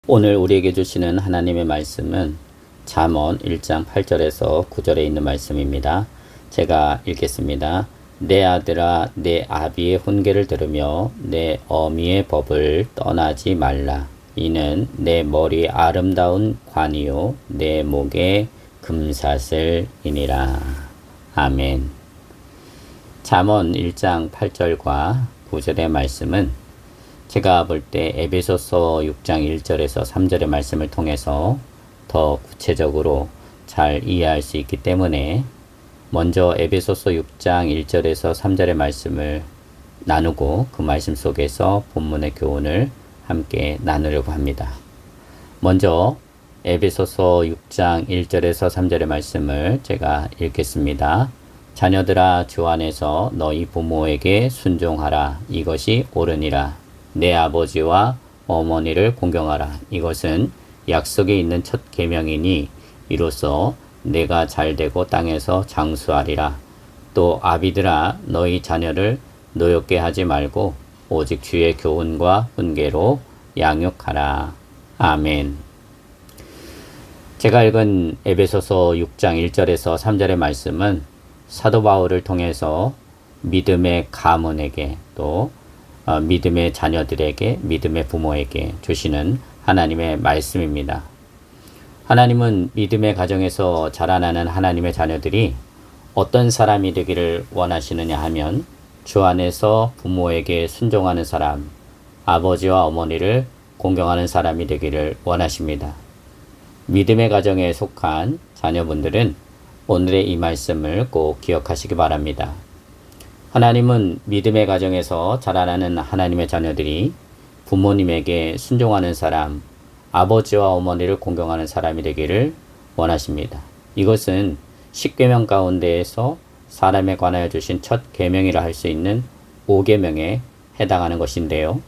오늘 우리에게 주시는 하나님의 말씀은 잠언 1장 8절에서 9절에 있는 말씀입니다. 제가 읽겠습니다. 내 아들아, 내 아비의 훈계를 들으며 내 어미의 법을 떠나지 말라. 이는 내 머리에 아름다운 관이요 내 목에 금사슬이니라. 아멘. 잠언 1장 8절과 9절의 말씀은 제가 볼 때 에베소서 6장 1절에서 3절의 말씀을 통해서 더 구체적으로 잘 이해할 수 있기 때문에 먼저 에베소서 6장 1절에서 3절의 말씀을 나누고 그 말씀 속에서 본문의 교훈을 함께 나누려고 합니다. 먼저 에베소서 6장 1절에서 3절의 말씀을 제가 읽겠습니다. 자녀들아, 주 안에서 너희 부모에게 순종하라. 이것이 옳으니라. 내 아버지와 어머니를 공경하라. 이것은 약속에 있는 첫 계명이니 이로써 내가 잘되고 땅에서 장수하리라. 또 아비들아, 너희 자녀를 노엽게 하지 말고 오직 주의 교훈과 훈계로 양육하라. 아멘. 제가 읽은 에베소서 6장 1절에서 3절의 말씀은 사도 바울을 통해서 믿음의 가문에게 또 믿음의 자녀들에게, 믿음의 부모에게 주시는 하나님의 말씀입니다. 하나님은 믿음의 가정에서 자라나는 하나님의 자녀들이 어떤 사람이 되기를 원하시느냐 하면 주 안에서 부모에게 순종하는 사람, 아버지와 어머니를 공경하는 사람이 되기를 원하십니다. 믿음의 가정에 속한 자녀분들은 오늘의 이 말씀을 꼭 기억하시기 바랍니다. 하나님은 믿음의 가정에서 자라나는 하나님의 자녀들이 부모님에게 순종하는 사람, 아버지와 어머니를 공경하는 사람이 되기를 원하십니다. 이것은 10계명 가운데에서 사람에 관하여 주신 첫 계명이라 할 수 있는 5계명에 해당하는 것인데요.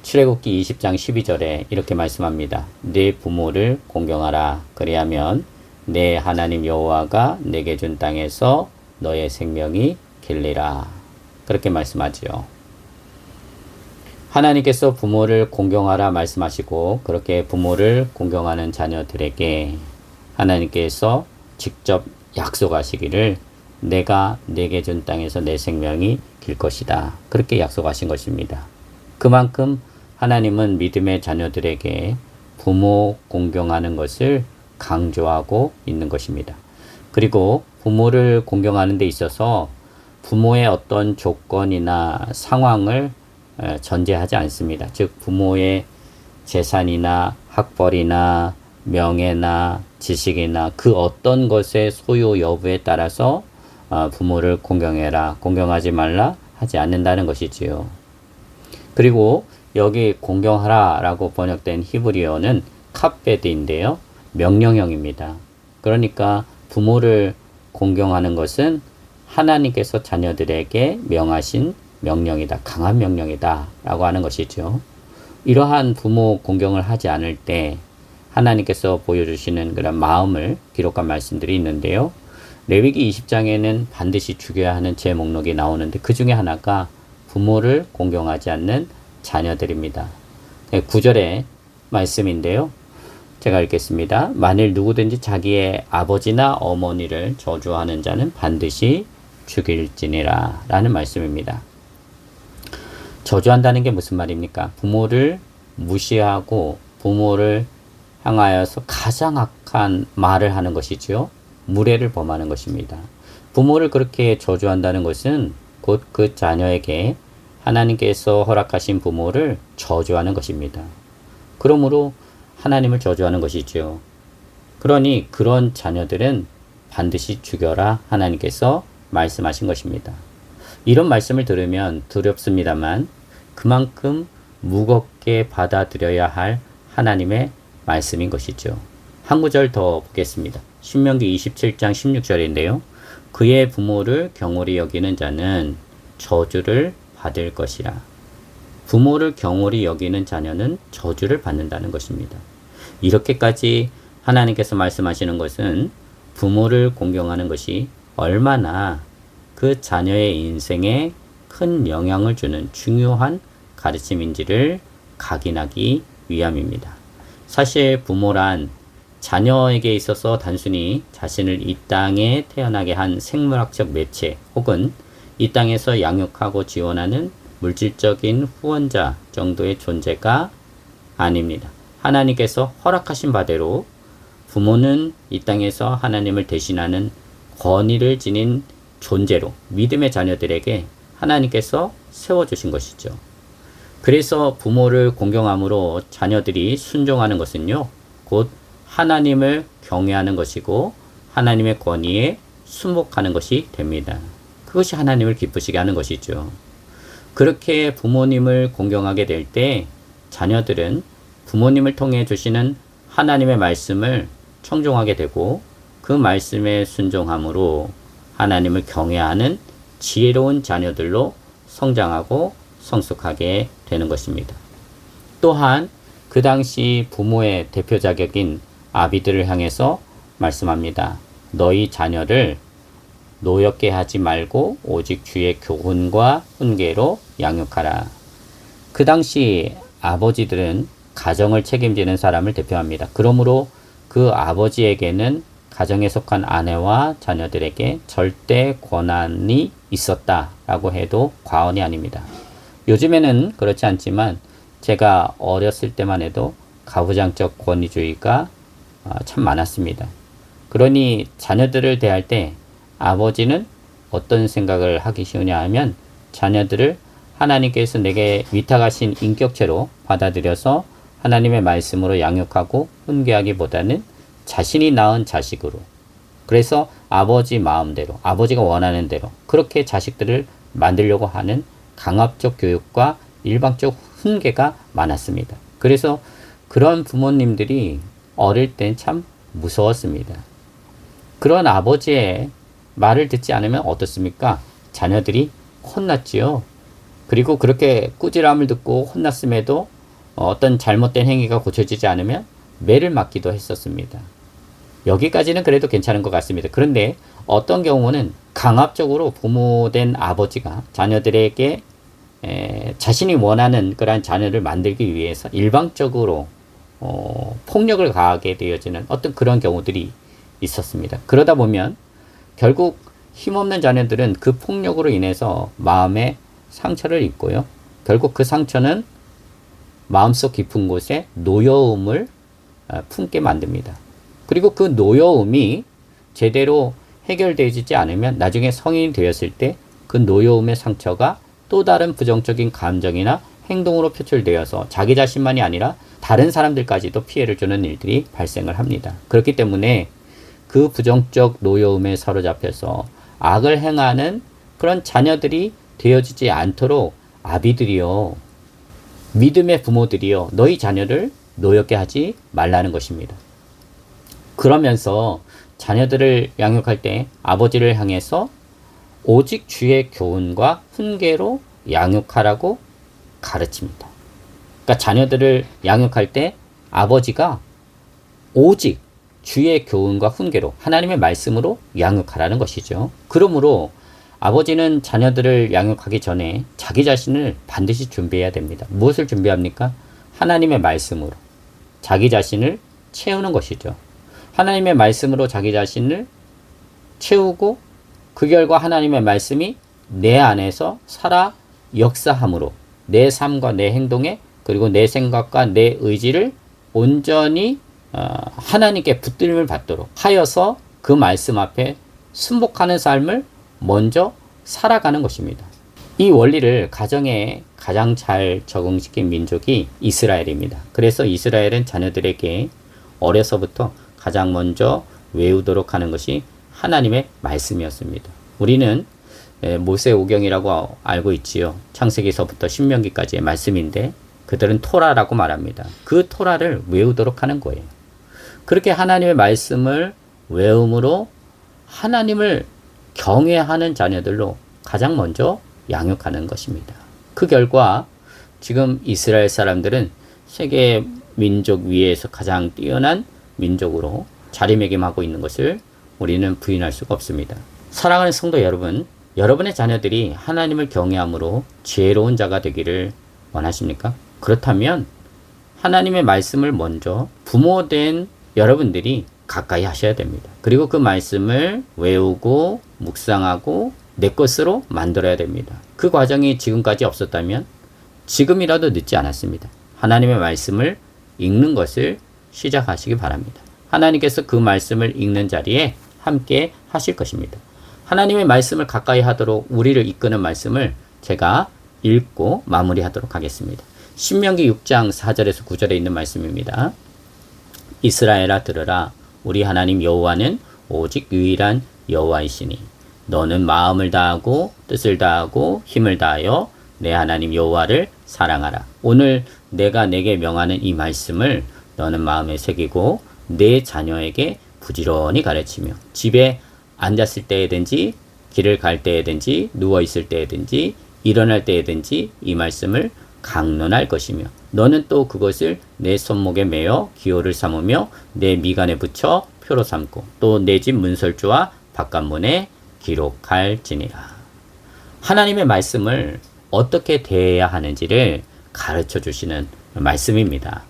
출애굽기 20장 12절에 이렇게 말씀합니다. 네 부모를 공경하라. 그리하면 내 하나님 여호와가 내게 준 땅에서 너의 생명이 길리라. 그렇게 말씀하지요. 하나님께서 부모를 공경하라 말씀하시고 그렇게 부모를 공경하는 자녀들에게 하나님께서 직접 약속하시기를 내가 내게 준 땅에서 내 생명이 길 것이다. 그렇게 약속하신 것입니다. 그만큼 하나님은 믿음의 자녀들에게 부모 공경하는 것을 강조하고 있는 것입니다. 그리고 부모를 공경하는 데 있어서 부모의 어떤 조건이나 상황을 전제하지 않습니다. 즉 부모의 재산이나 학벌이나 명예나 지식이나 그 어떤 것의 소유 여부에 따라서 부모를 공경해라, 공경하지 말라 하지 않는다는 것이지요. 그리고 여기 공경하라 라고 번역된 히브리어는 카베드인데요. 명령형입니다. 그러니까 부모를 공경하는 것은 하나님께서 자녀들에게 명하신 명령이다. 강한 명령이다. 라고 하는 것이죠. 이러한 부모 공경을 하지 않을 때 하나님께서 보여주시는 그런 마음을 기록한 말씀들이 있는데요. 레위기 20장에는 반드시 죽여야 하는 제 목록이 나오는데 그 중에 하나가 부모를 공경하지 않는 자녀들입니다. 9절의 말씀인데요. 제가 읽겠습니다. 만일 누구든지 자기의 아버지나 어머니를 저주하는 자는 반드시 죽일지니라 라는 말씀입니다. 저주한다는 게 무슨 말입니까? 부모를 무시하고 부모를 향하여서 가장 악한 말을 하는 것이지요. 무례를 범하는 것입니다. 부모를 그렇게 저주한다는 것은 곧 그 자녀에게 하나님께서 허락하신 부모를 저주하는 것입니다. 그러므로 하나님을 저주하는 것이지요. 그러니 그런 자녀들은 반드시 죽여라 하나님께서 말씀하신 것입니다. 이런 말씀을 들으면 두렵습니다만 그만큼 무겁게 받아들여야 할 하나님의 말씀인 것이죠. 한 구절 더 보겠습니다. 신명기 27장 16절인데요. 그의 부모를 경홀히 여기는 자는 저주를 받을 것이라. 부모를 경홀히 여기는 자녀는 저주를 받는다는 것입니다. 이렇게까지 하나님께서 말씀하시는 것은 부모를 공경하는 것이 얼마나 그 자녀의 인생에 큰 영향을 주는 중요한 가르침인지를 각인하기 위함입니다. 사실 부모란 자녀에게 있어서 단순히 자신을 이 땅에 태어나게 한 생물학적 매체 혹은 이 땅에서 양육하고 지원하는 물질적인 후원자 정도의 존재가 아닙니다. 하나님께서 허락하신 바대로 부모는 이 땅에서 하나님을 대신하는 권위를 지닌 존재로 믿음의 자녀들에게 하나님께서 세워주신 것이죠. 그래서 부모를 공경함으로 자녀들이 순종하는 것은요, 곧 하나님을 경외하는 것이고 하나님의 권위에 순복하는 것이 됩니다. 그것이 하나님을 기쁘시게 하는 것이죠. 그렇게 부모님을 공경하게 될 때 자녀들은 부모님을 통해 주시는 하나님의 말씀을 청종하게 되고 그 말씀에 순종함으로 하나님을 경외하는 지혜로운 자녀들로 성장하고 성숙하게 되는 것입니다. 또한 그 당시 부모의 대표 자격인 아비들을 향해서 말씀합니다. 너희 자녀를 노엽게 하지 말고 오직 주의 교훈과 훈계로 양육하라. 그 당시 아버지들은 가정을 책임지는 사람을 대표합니다. 그러므로 그 아버지에게는 가정에 속한 아내와 자녀들에게 절대 권한이 있었다라고 해도 과언이 아닙니다. 요즘에는 그렇지 않지만 제가 어렸을 때만 해도 가부장적 권위주의가 참 많았습니다. 그러니 자녀들을 대할 때 아버지는 어떤 생각을 하기 쉬우냐 하면 자녀들을 하나님께서 내게 위탁하신 인격체로 받아들여서 하나님의 말씀으로 양육하고 훈계하기보다는 자신이 낳은 자식으로, 그래서 아버지 마음대로, 아버지가 원하는 대로 그렇게 자식들을 만들려고 하는 강압적 교육과 일방적 훈계가 많았습니다. 그래서 그런 부모님들이 어릴 땐 참 무서웠습니다. 그런 아버지의 말을 듣지 않으면 어떻습니까? 자녀들이 혼났지요. 그리고 그렇게 꾸지람을 듣고 혼났음에도 어떤 잘못된 행위가 고쳐지지 않으면 매를 맞기도 했었습니다. 여기까지는 그래도 괜찮은 것 같습니다. 그런데 어떤 경우는 강압적으로 부모된 아버지가 자녀들에게 자신이 원하는 그러한 자녀를 만들기 위해서 일방적으로 폭력을 가하게 되어지는 어떤 그런 경우들이 있었습니다. 그러다 보면 결국 힘없는 자녀들은 그 폭력으로 인해서 마음에 상처를 입고요. 결국 그 상처는 마음속 깊은 곳에 노여움을 품게 만듭니다. 그리고 그 노여움이 제대로 해결되지 않으면 나중에 성인이 되었을 때 그 노여움의 상처가 또 다른 부정적인 감정이나 행동으로 표출되어서 자기 자신만이 아니라 다른 사람들까지도 피해를 주는 일들이 발생을 합니다. 그렇기 때문에 그 부정적 노여움에 사로잡혀서 악을 행하는 그런 자녀들이 되어지지 않도록 아비들이요, 믿음의 부모들이요, 너희 자녀를 노엽게 하지 말라는 것입니다. 그러면서 자녀들을 양육할 때 아버지를 향해서 오직 주의 교훈과 훈계로 양육하라고 가르칩니다. 그러니까 자녀들을 양육할 때 아버지가 오직 주의 교훈과 훈계로 하나님의 말씀으로 양육하라는 것이죠. 그러므로 아버지는 자녀들을 양육하기 전에 자기 자신을 반드시 준비해야 됩니다. 무엇을 준비합니까? 하나님의 말씀으로 자기 자신을 채우는 것이죠. 하나님의 말씀으로 자기 자신을 채우고 그 결과 하나님의 말씀이 내 안에서 살아 역사함으로 내 삶과 내 행동에 그리고 내 생각과 내 의지를 온전히 하나님께 붙들림을 받도록 하여서 그 말씀 앞에 순복하는 삶을 먼저 살아가는 것입니다. 이 원리를 가정에 가장 잘 적응시킨 민족이 이스라엘입니다. 그래서 이스라엘은 자녀들에게 어려서부터 가장 먼저 외우도록 하는 것이 하나님의 말씀이었습니다. 우리는 모세오경이라고 알고 있지요. 창세기서부터 신명기까지의 말씀인데 그들은 토라라고 말합니다. 그 토라를 외우도록 하는 거예요. 그렇게 하나님의 말씀을 외움으로 하나님을 경외하는 자녀들로 가장 먼저 양육하는 것입니다. 그 결과 지금 이스라엘 사람들은 세계 민족 위에서 가장 뛰어난 민족으로 자리매김하고 있는 것을 우리는 부인할 수가 없습니다. 사랑하는 성도 여러분, 여러분의 자녀들이 하나님을 경외함으로 지혜로운 자가 되기를 원하십니까? 그렇다면 하나님의 말씀을 먼저 부모된 여러분들이 가까이 하셔야 됩니다. 그리고 그 말씀을 외우고 묵상하고 내 것으로 만들어야 됩니다. 그 과정이 지금까지 없었다면 지금이라도 늦지 않았습니다. 하나님의 말씀을 읽는 것을 시작하시기 바랍니다. 하나님께서 그 말씀을 읽는 자리에 함께 하실 것입니다. 하나님의 말씀을 가까이 하도록 우리를 이끄는 말씀을 제가 읽고 마무리하도록 하겠습니다. 신명기 6장 4절에서 9절에 있는 말씀입니다. 이스라엘아 들으라. 우리 하나님 여호와는 오직 유일한 여호와이시니 너는 마음을 다하고 뜻을 다하고 힘을 다하여 내 하나님 여호와를 사랑하라. 오늘 내가 내게 명하는 이 말씀을 너는 마음에 새기고 내 자녀에게 부지런히 가르치며 집에 앉았을 때에든지 길을 갈 때에든지 누워있을 때에든지 일어날 때에든지 이 말씀을 강론할 것이며 너는 또 그것을 내 손목에 매어 기호를 삼으며 내 미간에 붙여 표로 삼고 또 내 집 문설주와 바깥문에 기록할지니라. 하나님의 말씀을 어떻게 대해야 하는지를 가르쳐 주시는 말씀입니다.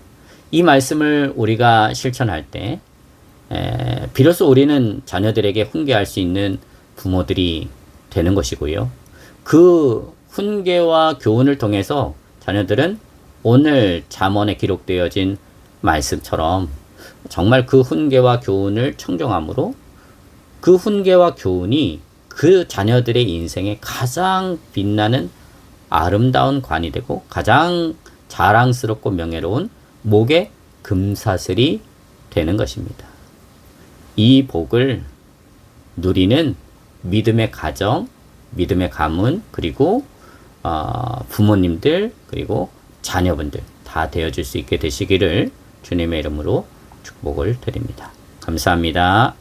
이 말씀을 우리가 실천할 때 비로소 우리는 자녀들에게 훈계할 수 있는 부모들이 되는 것이고요. 그 훈계와 교훈을 통해서 자녀들은 오늘 잠언에 기록되어진 말씀처럼 정말 그 훈계와 교훈을 청정함으로 그 훈계와 교훈이 그 자녀들의 인생에 가장 빛나는 아름다운 관이 되고 가장 자랑스럽고 명예로운 목의 금사슬이 되는 것입니다. 이 복을 누리는 믿음의 가정, 믿음의 가문, 그리고 부모님들, 그리고 자녀분들 다 되어줄 수 있게 되시기를 주님의 이름으로 축복을 드립니다. 감사합니다.